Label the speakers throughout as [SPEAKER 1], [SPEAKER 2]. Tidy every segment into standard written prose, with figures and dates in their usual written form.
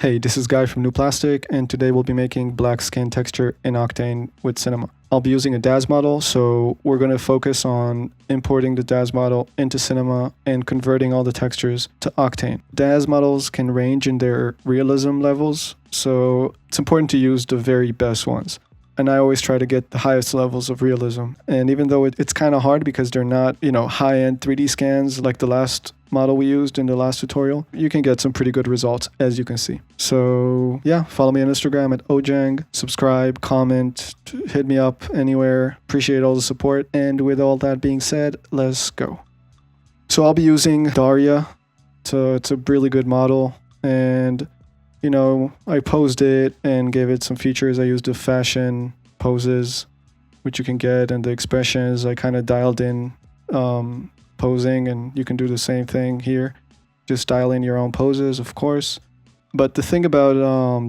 [SPEAKER 1] Hey, this is Guy from New Plastic, and today we'll be making black skin texture in Octane with Cinema. I'll be using a DAZ model, so we're going to focus on importing the DAZ model into Cinema and converting all the textures to Octane. DAZ models can range in their realism levels, so it's important to use the very best ones. And I always try to get the highest levels of realism. And even though it's kind of hard because they're not, high-end 3D scans like the last model we used in the last tutorial, you can get some pretty good results, as you can see. So yeah, follow me on Instagram at Ojang, subscribe, comment, hit me up anywhere. Appreciate all the support. And with all that being said, let's go. So I'll be using Daria. It's a really good model. And I posed it and gave it some features. I used the fashion poses, which you can get, and the expressions. I kind of dialed in posing, and you can do the same thing here. Just dial in your own poses, of course. But the thing about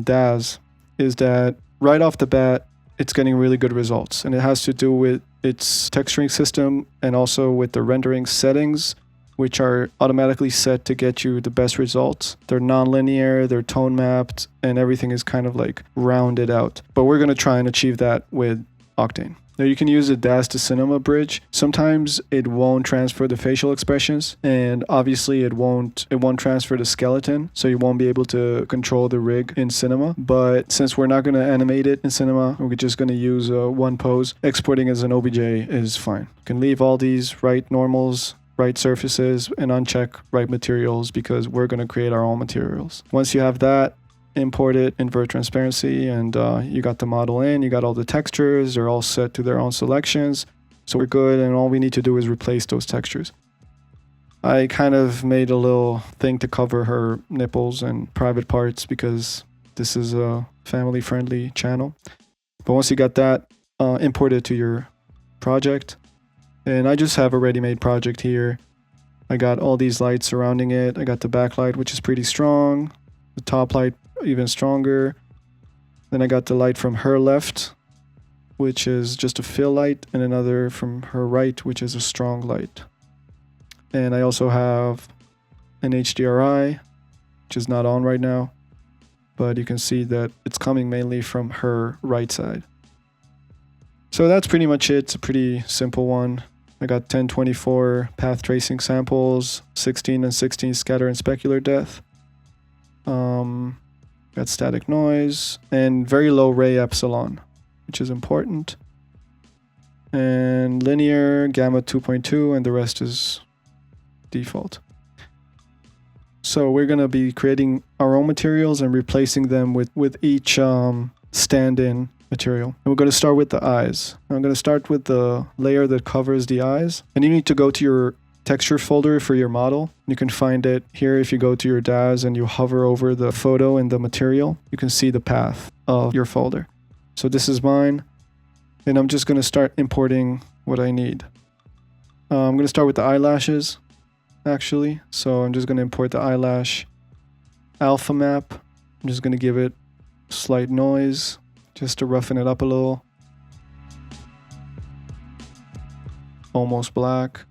[SPEAKER 1] DAZ is that right off the bat, it's getting really good results. And it has to do with its texturing system and also with the rendering settings, which are automatically set to get you the best results. They're non-linear, they're tone mapped, and everything is kind of like rounded out. But we're going to try and achieve that with Octane. Now you can use the DAZ to Cinema bridge. Sometimes it won't transfer the facial expressions, and obviously it won't transfer the skeleton, so you won't be able to control the rig in Cinema. But since we're not going to animate it in Cinema, we're just going to use one pose. Exporting as an OBJ is fine. You can leave all these right normals, right surfaces, and uncheck right materials because we're going to create our own materials. Once you have that, import it, invert transparency, and you got the model in, you got all the textures, they're all set to their own selections. So we're good, and all we need to do is replace those textures. I kind of made a little thing to cover her nipples and private parts because this is a family-friendly channel. But once you got that, import it to your project. And I just have a ready-made project here. I got all these lights surrounding it. I got the backlight, which is pretty strong. The top light, even stronger. Then I got the light from her left, which is just a fill light, and another from her right, which is a strong light. And I also have an HDRI, which is not on right now, but you can see that it's coming mainly from her right side. So that's pretty much it. It's a pretty simple one. I got 1024 path tracing samples, 16 and 16 scatter and specular depth. Got static noise and very low ray epsilon, which is important. And linear, gamma 2.2, and the rest is default. So we're going to be creating our own materials and replacing them with each stand-in material. And we're going to start with the eyes. I'm going to start with the layer that covers the eyes. And you need to go to your texture folder for your model. You can find it here if you go to your DAZ and you hover over the photo and the material. You can see the path of your folder. So this is mine. And I'm just going to start importing what I need. I'm going to start with the eyelashes, actually. So I'm just going to import the eyelash alpha map. I'm just going to give it slight noise, just to roughen it up a little. Almost black.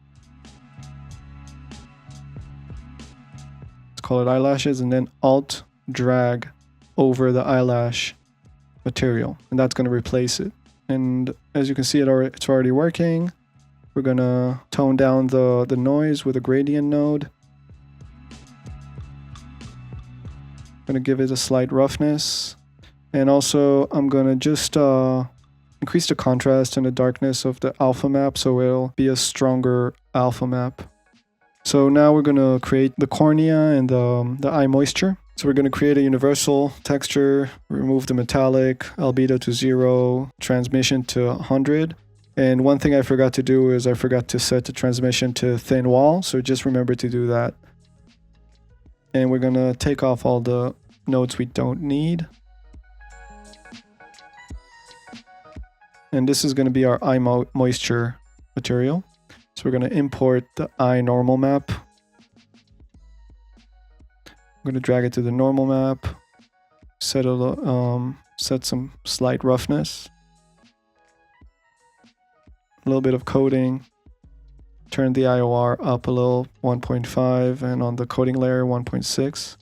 [SPEAKER 1] Let's call it eyelashes, and then Alt drag over the eyelash material, and that's going to replace it. And as you can see, it's already working. We're going to tone down the noise with a gradient node. I'm going to give it a slight roughness. And also, I'm going to just increase the contrast and the darkness of the alpha map so it'll be a stronger alpha map. So now we're going to create the cornea and the eye moisture. So we're going to create a universal texture, remove the metallic, albedo to 0, transmission to 100. And one thing I forgot to do is I forgot to set the transmission to thin wall. So just remember to do that. And we're going to take off all the nodes we don't need. And this is going to be our eye moisture material. So we're going to import the eye normal map. I'm going to drag it to the normal map, set some slight roughness, a little bit of coding, turn the IOR up a little, 1.5, and on the coding layer, 1.6.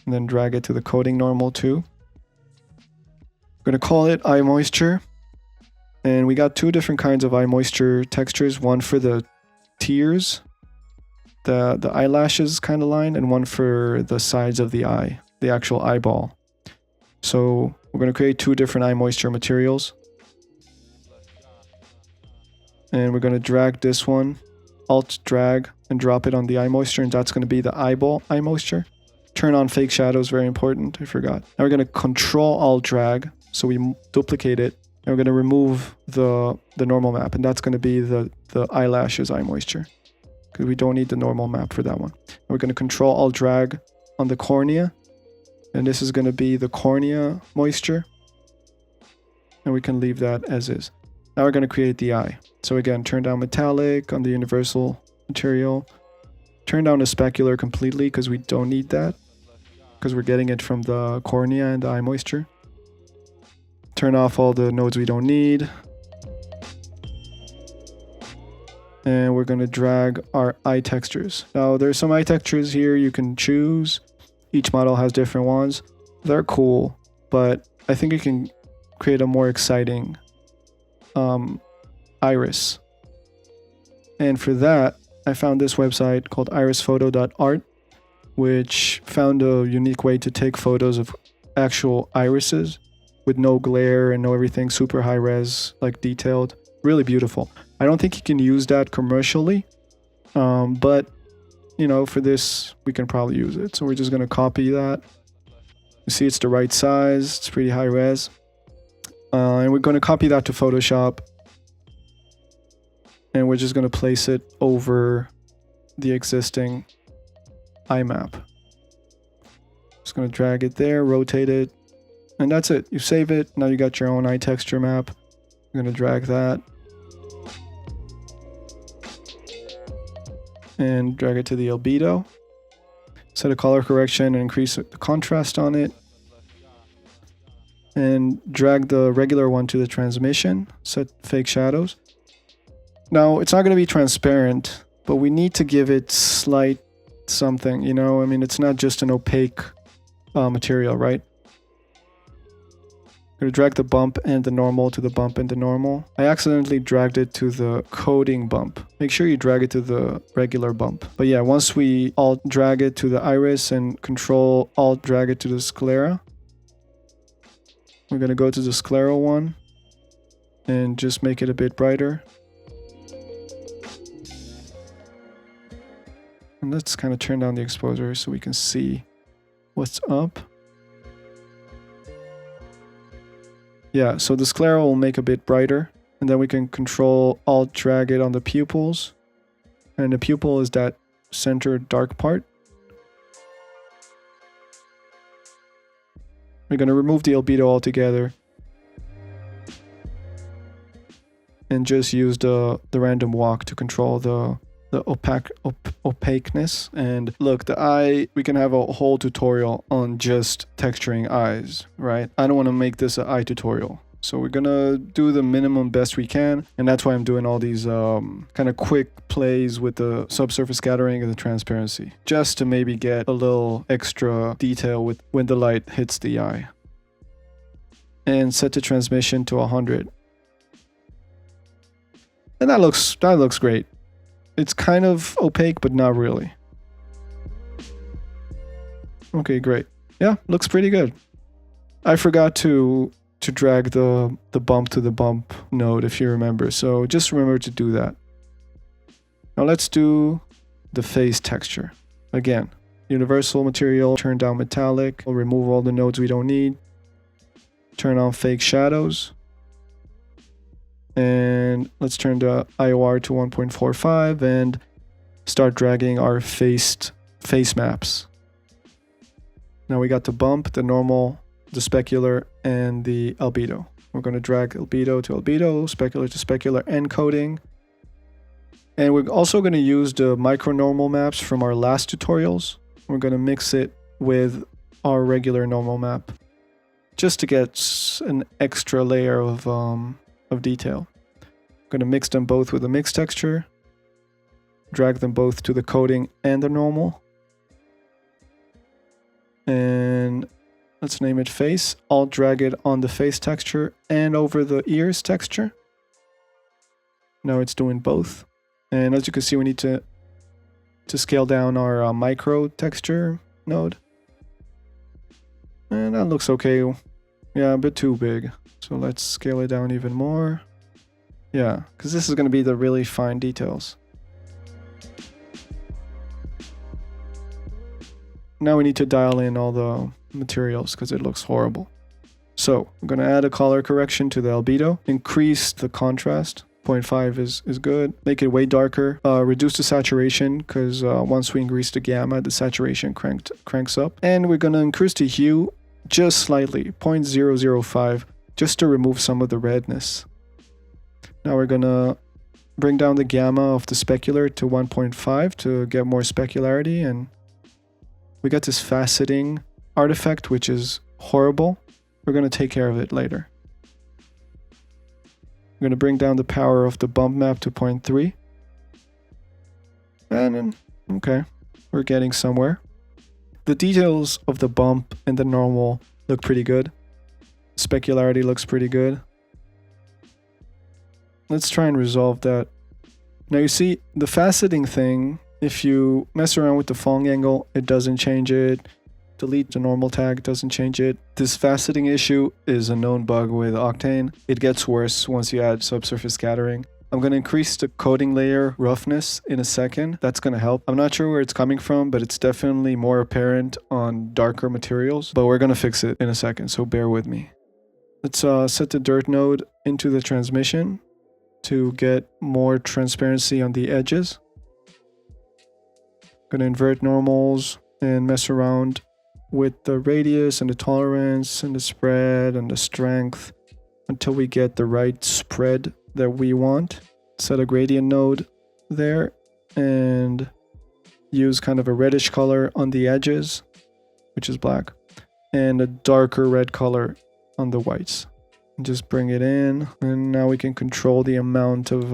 [SPEAKER 1] and then drag it to the coating normal too. We're going to call it eye moisture. And we got two different kinds of eye moisture textures, one for the tears, the eyelashes kind of line, and one for the sides of the eye, the actual eyeball. So we're going to create two different eye moisture materials. And we're going to drag this one, alt drag, and drop it on the eye moisture, and that's going to be the eyeball eye moisture. Turn on fake shadows, very important, I forgot. Now we're going to control alt drag, so we duplicate it, and we're going to remove the normal map, and that's going to be the eyelashes eye moisture, because we don't need the normal map for that one. And we're going to control alt drag on the cornea, and this is going to be the cornea moisture, and we can leave that as is. Now we're going to create the eye. So again, turn down metallic on the universal material. Turn down the specular completely because we don't need that, because we're getting it from the cornea and the eye moisture. Turn off all the nodes we don't need. And we're going to drag our eye textures. Now there's some eye textures here you can choose. Each model has different ones. They're cool, but I think you can create a more exciting iris. And for that, I found this website called irisphoto.art, which found a unique way to take photos of actual irises with no glare and no everything, super high res, like detailed, really beautiful. I don't think you can use that commercially, but you know, for this we can probably use it. So we're just going to copy that. You see it's the right size, it's pretty high res. And we're going to copy that to Photoshop. And we're just going to place it over the existing eye map. Just going to drag it there, rotate it, and that's it. You save it. Now you got your own eye texture map. I'm going to drag that and drag it to the albedo. Set a color correction and increase the contrast on it. And drag the regular one to the transmission. Set fake shadows. Now, it's not going to be transparent, but we need to give it slight something, you know? I mean, it's not just an opaque material, right? I'm going to drag the bump and the normal to the bump and the normal. I accidentally dragged it to the coding bump. Make sure you drag it to the regular bump. But yeah, once we alt drag it to the iris and control alt drag it to the sclera, we're going to go to the sclera one and just make it a bit brighter. And let's kind of turn down the exposure so we can see what's up. Yeah, so the sclera will make a bit brighter, and then we can control alt drag it on the pupils. And the pupil is that center dark part. We're going to remove the albedo altogether and just use the random walk to control the opaqueness. And look, the eye, we can have a whole tutorial on just texturing eyes, right? I don't want to make this an eye tutorial, so we're gonna do the minimum best we can, and that's why I'm doing all these kind of quick plays with the subsurface scattering and the transparency, just to maybe get a little extra detail with when the light hits the eye. And set the transmission to 100, and that looks great. It's kind of opaque, but not really. Okay, great. Yeah, looks pretty good. I forgot to drag the bump to the bump node, if you remember. So just remember to do that. Now let's do the face texture. Again, universal material, turn down metallic. We'll remove all the nodes we don't need. Turn on fake shadows. And let's turn the IOR to 1.45 and start dragging our face maps. Now we got the bump, the normal, the specular, and the albedo. We're going to drag albedo to albedo, specular to specular, and coding. And we're also going to use the micro normal maps from our last tutorials. We're going to mix it with our regular normal map, just to get an extra layer of detail. I'm going to mix them both with a mix texture, drag them both to the coding and the normal. and let's name it face. I'll drag it on the face texture and over the ears texture. Now it's doing both. And as you can see, we need to scale down our micro texture node. And that looks okay. Yeah, a bit too big. So let's scale it down even more. Yeah, because this is going to be the really fine details. Now we need to dial in all the materials because it looks horrible. So I'm going to add a color correction to the albedo. Increase the contrast. 0.5 is good. Make it way darker. Reduce the saturation because once we increase the gamma, the saturation cranks up. And we're going to increase the hue just slightly, 0.005, just to remove some of the redness. Now we're going to bring down the gamma of the specular to 1.5 to get more specularity, and we got this faceting artifact, which is horrible. We're going to take care of it later. I'm going to bring down the power of the bump map to 0.3. And then, okay, we're getting somewhere. The details of the bump and the normal look pretty good. Specularity looks pretty good. Let's try and resolve that. Now you see, the faceting thing, if you mess around with the falling angle, it doesn't change it. Delete the normal tag, doesn't change it. This faceting issue is a known bug with Octane. It gets worse once you add subsurface scattering. I'm going to increase the coating layer roughness in a second. That's going to help. I'm not sure where it's coming from, but it's definitely more apparent on darker materials. But we're going to fix it in a second, so bear with me. Let's set the dirt node into the transmission to get more transparency on the edges. Going to invert normals and mess around with the radius and the tolerance and the spread and the strength until we get the right spread that we want. Set a gradient node there and use kind of a reddish color on the edges, which is black, and a darker red color on the whites. And just bring it in, and now we can control the amount of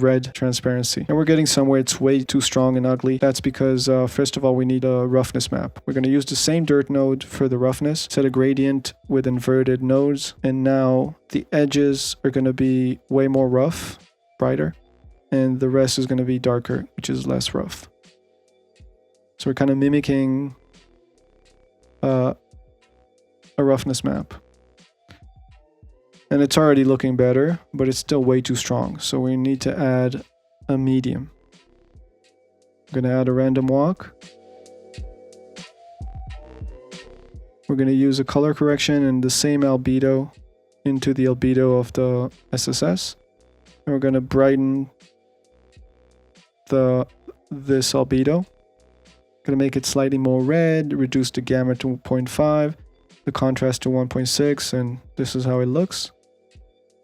[SPEAKER 1] red transparency. And we're getting somewhere. It's way too strong and ugly. That's because first of all, we need a roughness map. We're going to use the same dirt node for the roughness, set a gradient with inverted nodes, and now the edges are going to be way more rough, brighter, and the rest is going to be darker, which is less rough. So we're kind of mimicking a roughness map. And it's already looking better, but it's still way too strong. So we need to add a medium. I'm going to add a random walk. We're going to use a color correction and the same albedo into the albedo of the SSS. And we're going to brighten this albedo. Going to make it slightly more red, reduce the gamma to 0.5, the contrast to 1.6, and this is how it looks.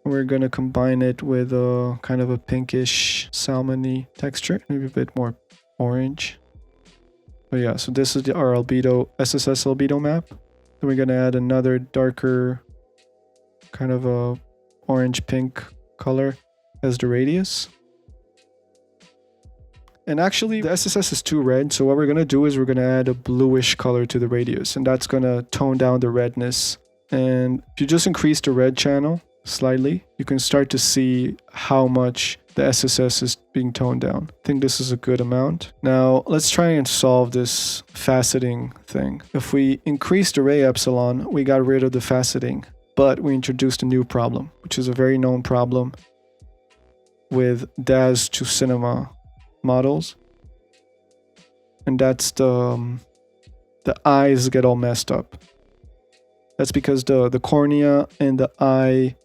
[SPEAKER 1] We're going to combine it with a kind of a pinkish salmon-y texture, maybe a bit more orange. But yeah, so this is our albedo, SSS albedo map. Then we're going to add another darker kind of a orange-pink color as the radius. And actually, the SSS is too red, so what we're going to do is we're going to add a bluish color to the radius, and that's going to tone down the redness. And if you just increase the red channel slightly, you can start to see how much the SSS is being toned down. I think this is a good amount. Now, let's try and solve this faceting thing. If we increased the ray epsilon, we got rid of the faceting, but we introduced a new problem, which is a very known problem with DAZ to cinema models. And that's the eyes get all messed up. That's because the cornea and the eye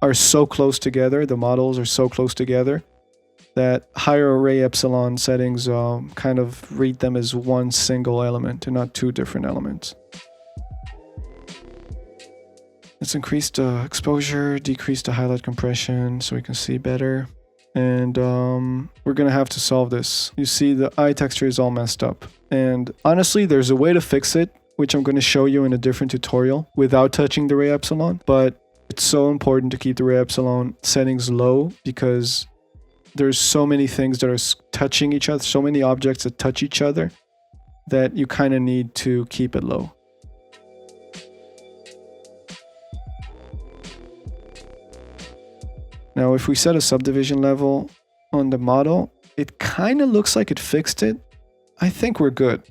[SPEAKER 1] are so close together, the models are so close together, that higher array epsilon settings kind of read them as one single element and not two different elements. Let's increase the exposure, decrease the highlight compression so we can see better. And we're going to have to solve this. You see the eye texture is all messed up. And honestly, there's a way to fix it, which I'm going to show you in a different tutorial without touching the ray epsilon. But it's so important to keep the ray epsilon settings low because there's so many things that are touching each other, so many objects that touch each other, that you kind of need to keep it low. Now, if we set a subdivision level on the model, it kind of looks like it fixed it. I think we're good.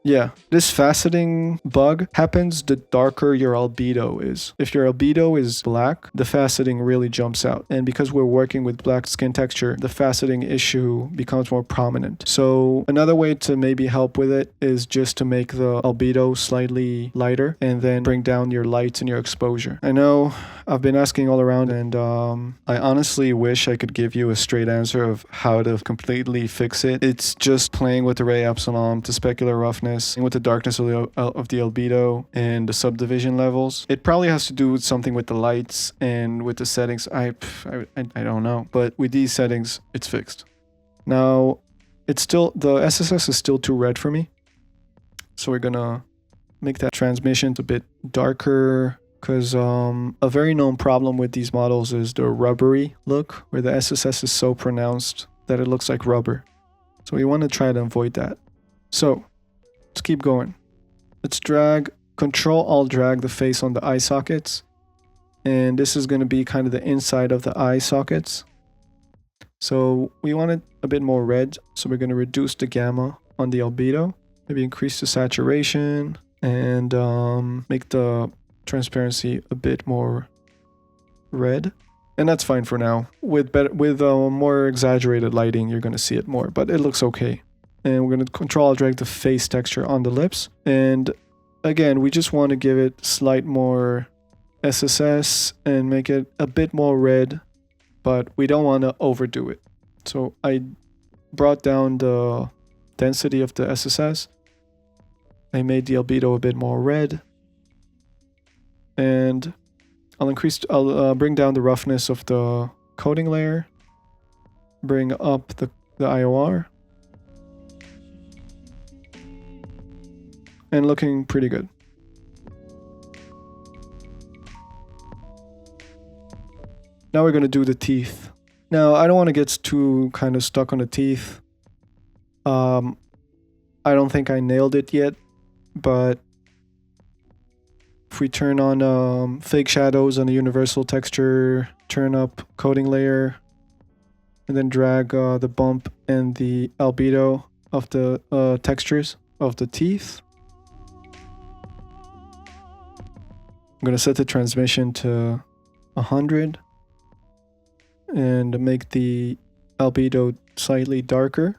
[SPEAKER 1] Yeah, this faceting bug happens the darker your albedo is. If your albedo is black, the faceting really jumps out. And because we're working with black skin texture, the faceting issue becomes more prominent. So another way to maybe help with it is just to make the albedo slightly lighter and then bring down your lights and your exposure. I know I've been asking all around, and I honestly wish I could give you a straight answer of how to completely fix it. It's just playing with Iray epsilon to specular roughness, and with the darkness of the albedo and the subdivision levels. It probably has to do with something with the lights and with the settings. I don't know, but with these settings, it's fixed. Now, it's still, the SSS is still too red for me, so we're gonna make that transmission a bit darker. Because a very known problem with these models is the rubbery look, where the SSS is so pronounced that it looks like rubber. So we want to try to avoid that. So let's keep going. Let's drag, Control-Alt drag the face on the eye sockets. And this is going to be kind of the inside of the eye sockets. So we want it a bit more red. So we're going to reduce the gamma on the albedo. Maybe increase the saturation and make the transparency a bit more red, and that's fine for now. With more exaggerated lighting, you're going to see it more, but it looks okay. And we're going to Control-Alt drag the face texture on the lips, and again, we just want to give it slight more SSS and make it a bit more red, but we don't want to overdo it. So I brought down the density of the SSS. I made the albedo a bit more red. And I'll bring down the roughness of the coating layer, bring up the IOR, and looking pretty good. Now we're going to do the teeth. Now, I don't want to get too kind of stuck on the teeth. I don't think I nailed it yet, but if we turn on fake shadows on the universal texture, turn up coating layer, and then drag the bump and the albedo of the textures of the teeth. I'm going to set the transmission to 100 and make the albedo slightly darker.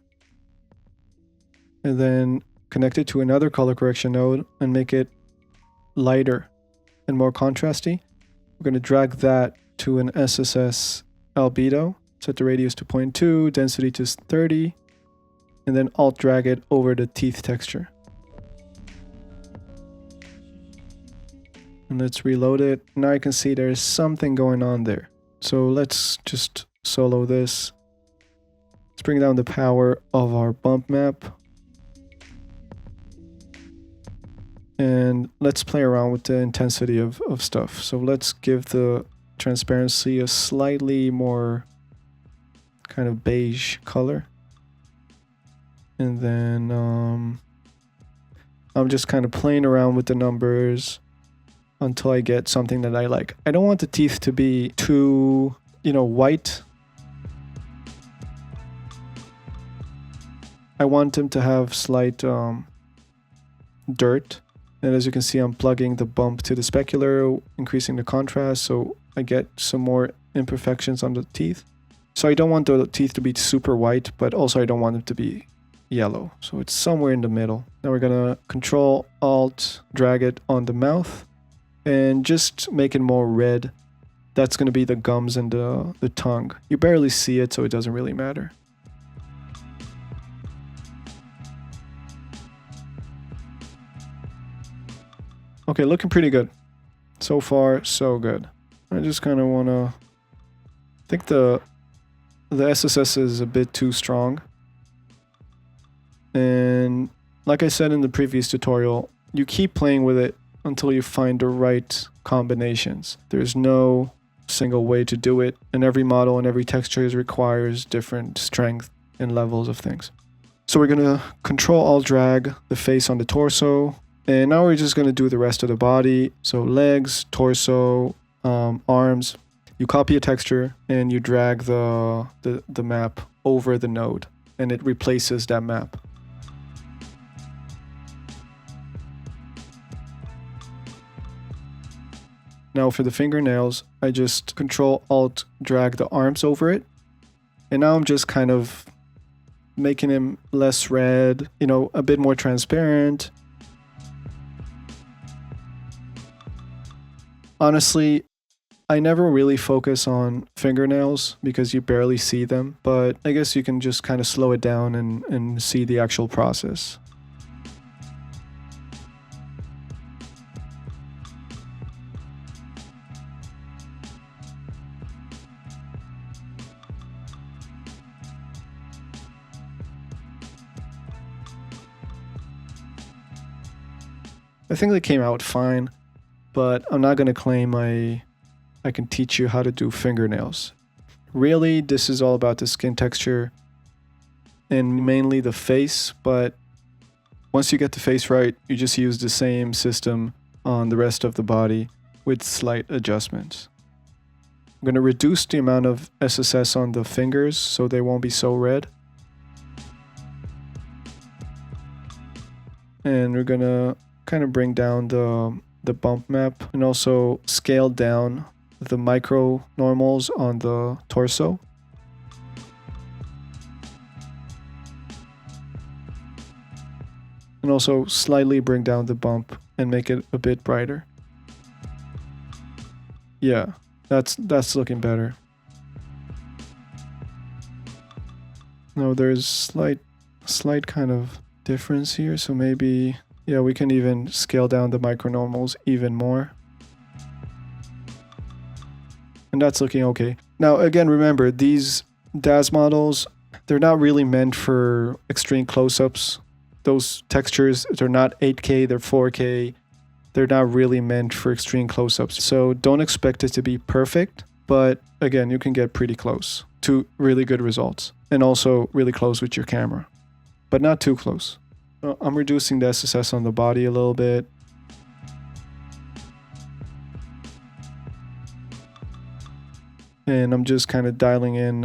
[SPEAKER 1] And then connect it to another color correction node and make it lighter and more contrasty. We're going to drag that to an SSS albedo, set the radius to 0.2, density to 30, and then alt drag it over the teeth texture. And let's reload it. Now I can see there's something going on there. So let's just solo this. Let's bring down the power of our bump map. And let's play around with the intensity of stuff. So let's give the transparency a slightly more kind of beige color. And then I'm just kind of playing around with the numbers until I get something that I like. I don't want the teeth to be too, white. I want them to have slight dirt. And as you can see, I'm plugging the bump to the specular, increasing the contrast, so I get some more imperfections on the teeth. So I don't want the teeth to be super white, but also I don't want them to be yellow. So it's somewhere in the middle. Now we're gonna Control-Alt, drag it on the mouth, and just make it more red. That's gonna be the gums and the tongue. You barely see it, so it doesn't really matter. Okay, looking pretty good. So far, so good. I just kind of want to... I think the SSS is a bit too strong. And like I said in the previous tutorial, you keep playing with it until you find the right combinations. There's no single way to do it, and every model and every texture requires different strength and levels of things. So we're gonna Control-Alt drag the face on the torso, and now we're just gonna do the rest of the body. So legs, torso, arms. You copy a texture and you drag the map over the node, and it replaces that map. Now for the fingernails, I just Control-Alt drag the arms over it, and now I'm just kind of making him less red, you know, a bit more transparent. Honestly, I never really focus on fingernails because you barely see them, but I guess you can just kind of slow it down and see the actual process. I think they came out fine, but I'm not going to claim I can teach you how to do fingernails. Really, this is all about the skin texture and mainly the face, but once you get the face right, you just use the same system on the rest of the body with slight adjustments. I'm going to reduce the amount of SSS on the fingers so they won't be so red. And we're going to kind of bring down the bump map and also scale down the micro normals on the torso. And also slightly bring down the bump and make it a bit brighter. Yeah, that's looking better. Now there's slight kind of difference here, so maybe, yeah, we can even scale down the micronormals even more. And that's looking okay. Now again, remember, these DAZ models, they're not really meant for extreme close-ups. Those textures, they're not 8K, they're 4K. They're not really meant for extreme close-ups. So don't expect it to be perfect, but again, you can get pretty close to really good results. And also really close with your camera, but not too close. I'm reducing the SSS on the body a little bit. And I'm just kind of dialing in,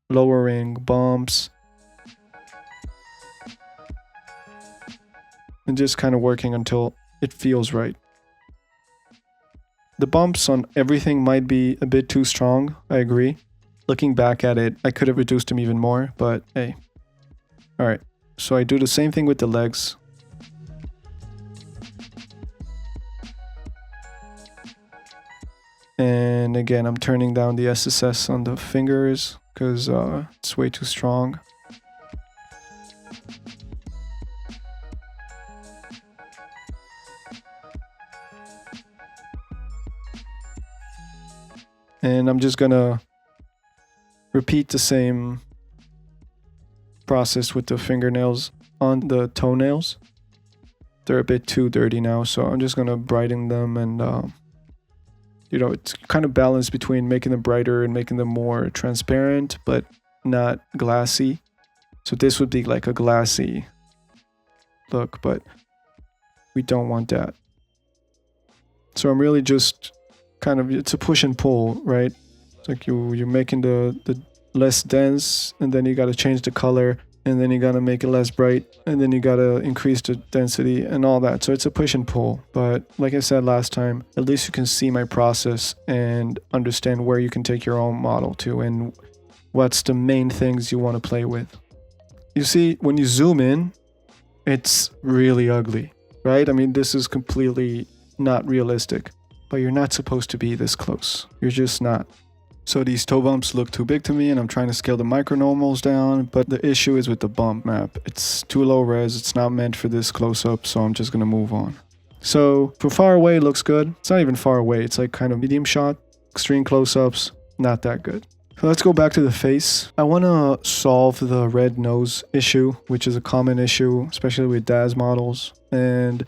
[SPEAKER 1] lowering bumps. And just kind of working until it feels right. The bumps on everything might be a bit too strong, I agree. Looking back at it, I could have reduced them even more, but hey. Alright, so I do the same thing with the legs. And again, I'm turning down the SSS on the fingers because it's way too strong. And I'm just gonna repeat the same process with the fingernails on the toenails. They're a bit too dirty now, so I'm just gonna brighten them and you know, it's kind of balanced between making them brighter and making them more transparent, but not glassy. So this would be like a glassy look, but we don't want that. So I'm really just kind of, it's a push and pull, right? It's like you're making the less dense, and then you got to change the color, and then you got to make it less bright, and then you got to increase the density and all that. So it's a push and pull. But like I said last time, at least you can see my process and understand where you can take your own model to and what's the main things you want to play with. You see, when you zoom in, it's really ugly, right? I mean, this is completely not realistic, but you're not supposed to be this close. You're just not. So these toe bumps look too big to me, and I'm trying to scale the micronormals down, but the issue is with the bump map. It's too low res, it's not meant for this close-up, so I'm just gonna move on. So for far away, it looks good. It's not even far away, it's like kind of medium shot. Extreme close-ups, not that good. So let's go back to the face. I want to solve the red nose issue, which is a common issue, especially with DAZ models. And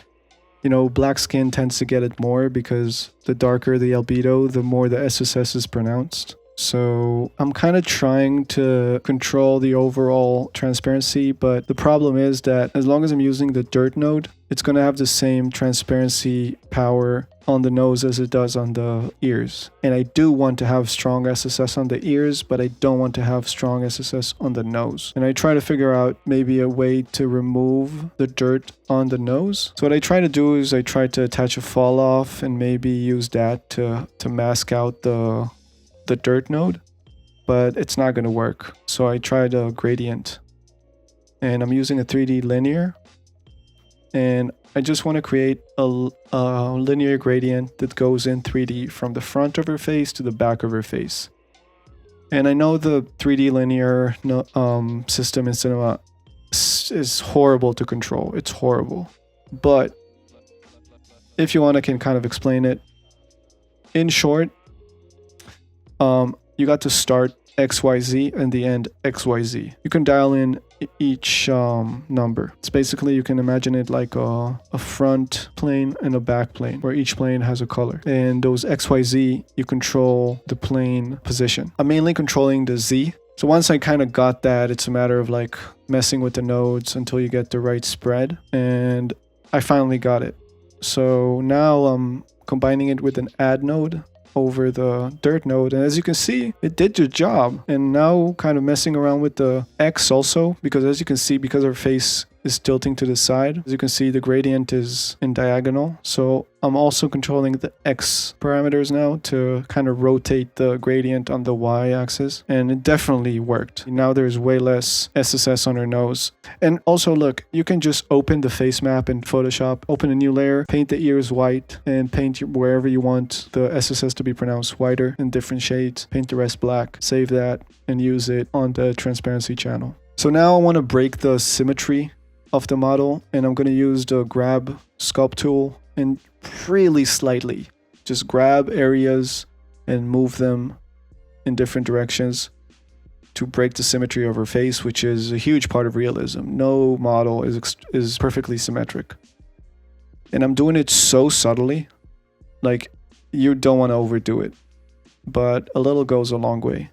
[SPEAKER 1] you know, black skin tends to get it more because the darker the albedo, the more the SSS is pronounced. So I'm kind of trying to control the overall transparency, but the problem is that as long as I'm using the dirt node, it's going to have the same transparency power on the nose as it does on the ears. And I do want to have strong SSS on the ears, but I don't want to have strong SSS on the nose. And I try to figure out maybe a way to remove the dirt on the nose. So what I try to do is I try to attach a fall off and maybe use that to mask out the dirt node, but it's not going to work. So I tried a gradient, and I'm using a 3D linear, and I just want to create a linear gradient that goes in 3D from the front of her face to the back of her face. And I know the 3D linear system in Cinema is horrible to control. It's horrible. But if you want, I can kind of explain it. In short, you got to start XYZ and the end XYZ. You can dial in each number. It's basically, you can imagine it like a front plane and a back plane, where each plane has a color. And those XYZ, you control the plane position. I'm mainly controlling the Z. So once I kind of got that, it's a matter of like messing with the nodes until you get the right spread. And I finally got it. So now I'm combining it with an add node over the dirt node, and as you can see, it did the job. And now kind of messing around with the X also, because as you can see, because our face is tilting to the side, as you can see, the gradient is in diagonal. So I'm also controlling the X parameters now to kind of rotate the gradient on the Y axis, and it definitely worked. Now there's way less SSS on her nose. And also look, you can just open the face map in Photoshop, open a new layer, paint the ears white, and paint wherever you want the SSS to be pronounced whiter in different shades, paint the rest black, save that, and use it on the transparency channel. So now I want to break the symmetry of the model, and I'm going to use the grab sculpt tool and really slightly just grab areas and move them in different directions to break the symmetry of her face, which is a huge part of realism. No model is perfectly symmetric, and I'm doing it so subtly, like you don't want to overdo it, but a little goes a long way.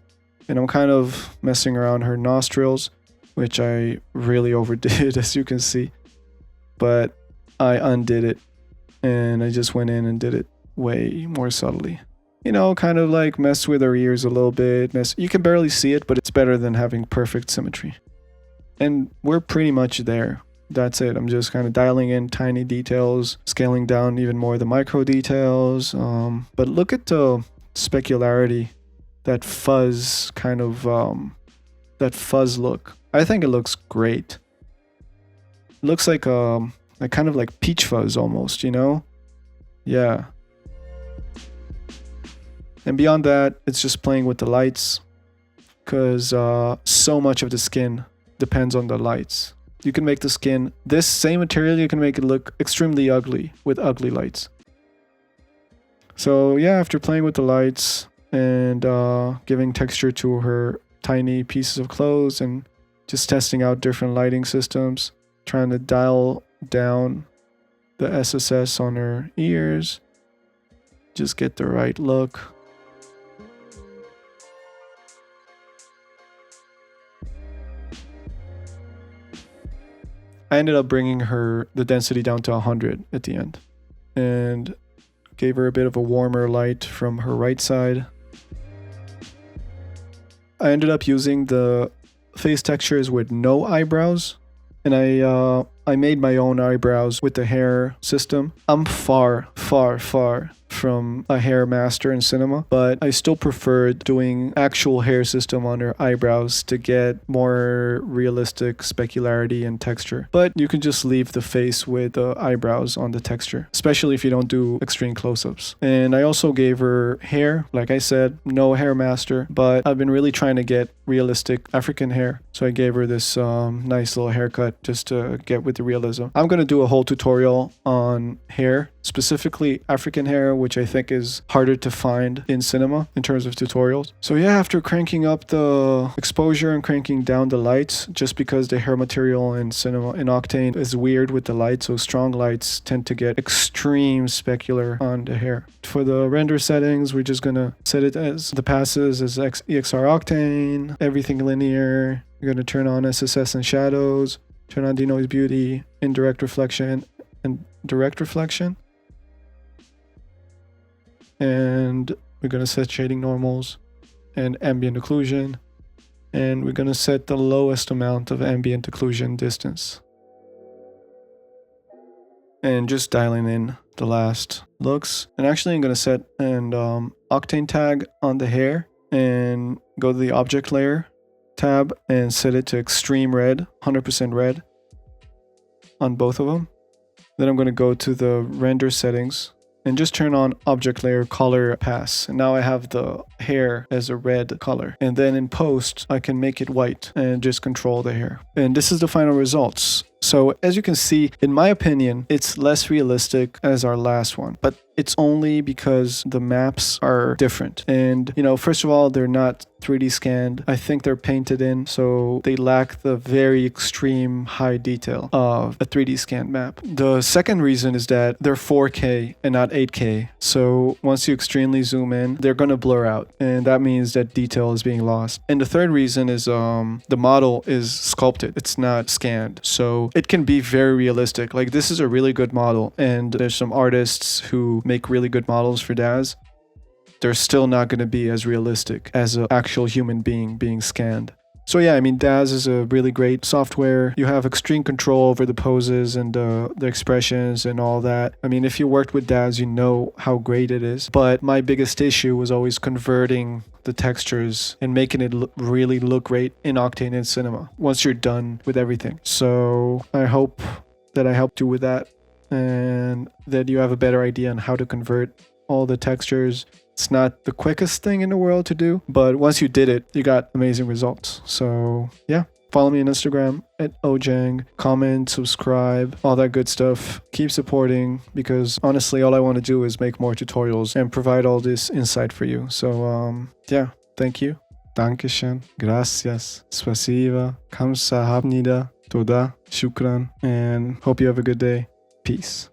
[SPEAKER 1] And I'm kind of messing around her nostrils, which I really overdid, as you can see, but I undid it, and I just went in and did it way more subtly. You know, kind of like mess with her ears a little bit. You can barely see it, but it's better than having perfect symmetry. And we're pretty much there. That's it. I'm just kind of dialing in tiny details, scaling down even more the micro details. But look at the specularity, that fuzz kind of, that fuzz look. I think it looks great. It looks like kind of like peach fuzz almost, you know? Yeah. And beyond that, it's just playing with the lights, because so much of the skin depends on the lights. You can make the skin, this same material, you can make it look extremely ugly with ugly lights. So yeah, after playing with the lights and giving texture to her tiny pieces of clothes and just testing out different lighting systems, trying to dial down the SSS on her ears, just get the right look. I ended up bringing the density down to 100 at the end, and gave her a bit of a warmer light from her right side. I ended up using the face textures with no eyebrows, and I made my own eyebrows with the hair system. I'm far from a hair master in cinema, but I still prefer doing actual hair system on her eyebrows to get more realistic specularity and texture. But you can just leave the face with the eyebrows on the texture, especially if you don't do extreme close-ups. And I also gave her hair. Like I said, no hair master, but I've been really trying to get realistic African hair, so I gave her this nice little haircut just to get with the realism. I'm going to do a whole tutorial on hair, specifically African hair which I think is harder to find in Cinema in terms of tutorials. So yeah, after cranking up the exposure and cranking down the lights, just because the hair material in Cinema in Octane is weird with the light, so strong lights tend to get extreme specular on the hair. For the render settings, we're just gonna set it as the passes as EXR Octane, everything linear. We're gonna turn on SSS and shadows, turn on denoise beauty, indirect reflection, and direct reflection. And we're going to set shading normals and ambient occlusion. And we're going to set the lowest amount of ambient occlusion distance. And just dialing in the last looks. And actually I'm going to set an Octane tag on the hair and go to the object layer tab and set it to extreme red, 100% red on both of them. Then I'm going to go to the render settings and just turn on object layer color pass. And now I have the hair as a red color. And then in post, I can make it white and just control the hair. And this is the final results. So as you can see, in my opinion, it's less realistic as our last one, but it's only because the maps are different. And, you know, first of all, they're not 3D scanned. I think they're painted in, so they lack the very extreme high detail of a 3D scanned map. The second reason is that they're 4K and not 8K. So once you extremely zoom in, they're going to blur out, and that means that detail is being lost. And the third reason is the model is sculpted. It's not scanned. So it can be very realistic. Like, this is a really good model, and there's some artists who make really good models for DAZ. They're still not going to be as realistic as an actual human being scanned. So yeah, I mean, DAZ is a really great software. You have extreme control over the poses and the expressions and all that. I mean, if you worked with DAZ, you know how great it is. But my biggest issue was always converting the textures and making it really look great in Octane and Cinema once you're done with everything. So I hope that I helped you with that and that you have a better idea on how to convert all the textures. It's not the quickest thing in the world to do, but once you did it, you got amazing results. So yeah, follow me on Instagram at Ojang, comment, subscribe, all that good stuff. Keep supporting, because honestly, all I want to do is make more tutorials and provide all this insight for you. So yeah, thank you. Dankeschön. Gracias. Spasiba. Kamsahamnida. Toda. Shukran. And hope you have a good day. Peace.